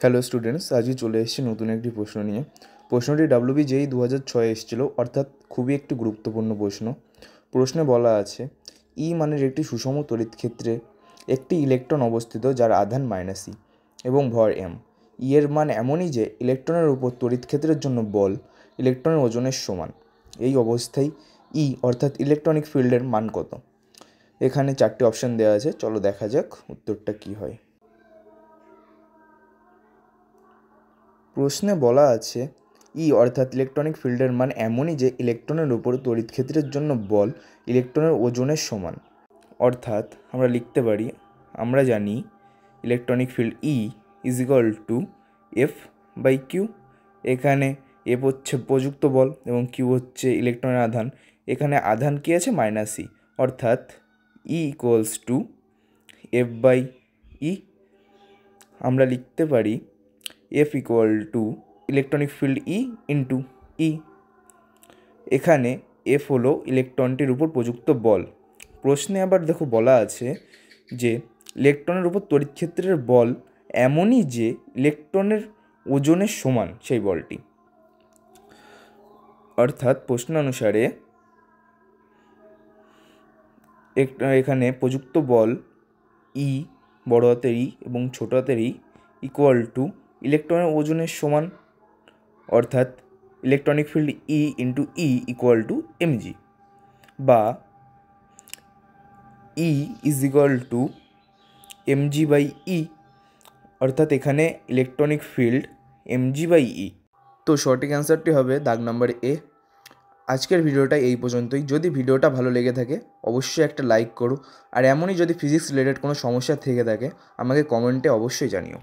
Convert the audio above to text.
Hello students, আজকে চলে এসেছি নতুন একটি প্রশ্ন নিয়ে। প্রশ্নটি WBJEE 2006 এসেছিল, অর্থাৎ খুবই একটি গুরুত্বপূর্ণ প্রশ্ন। প্রশ্নে বলা আছে ই মানের একটি সুষম তড়িৎ ক্ষেত্রে একটি ইলেকট্রন অবস্থিত যার আধান -e এবং ভর m। ই এর মান এমনই যে ইলেকট্রনের উপর তড়িৎ ক্ষেত্রের জন্য বল ইলেকট্রনের ওজনের সমান। এই অবস্থায় ই অর্থাৎ ইলেকট্রনিক ফিল্ডের মান কত? এখানে 4টি অপশান দেওয়া আছে, চলো দেখা যাক উত্তরটা কী হয়। প্রশ্নে বলা আছে ই অর্থাৎ ইলেকট্রনিক ফিল্ডের মান এমনই যে ইলেকট্রনের উপর তড়িৎ ক্ষেত্রের জন্য বল ইলেকট্রনের ওজনের সমান। অর্থাৎ আমরা লিখতে পারি, আমরা জানি electronic field E is equal to F/Q। এখানে এফ হচ্ছে প্রযুক্ত বল এবং কিউ হচ্ছে ইলেকট্রনের আধান। এখানে আধান কী আছে? -e, অর্থাৎ ই ইকুয়ালস টু F/E। আমরা লিখতে পারি F equal to electronic field E into E. এখানে এফ হলো ইলেকট্রনটির উপর প্রযুক্ত বল। প্রশ্নে আবার দেখো বলা আছে যে ইলেকট্রনের উপর তড়িৎক্ষেত্রের বল এমনই যে ইলেকট্রনের ওজনের সমান সেই বলটি। অর্থাৎ প্রশ্ন অনুসারে এখানে প্রযুক্ত বল ই, বড় হাতের ই এবং ছোট হাতের ই ইকুয়াল টু ইলেকট্রনের ওজনের সমান, অর্থাৎ electronic field E into E equal to mg, বা ই ইজ ইকুয়াল টু mg/e, অর্থাৎ এখানে ইলেকট্রনিক ফিল্ড mg/e। তো সঠিক অ্যান্সারটি হবে দাগ নাম্বার এ। আজকের ভিডিওটা এই পর্যন্তই। যদি ভিডিওটা ভালো লেগে থাকে অবশ্যই একটা লাইক করো, আর এমনই যদি ফিজিক্স রিলেটেড কোনো সমস্যা থেকে থাকে আমাকে কমেন্টে অবশ্যই জানিও।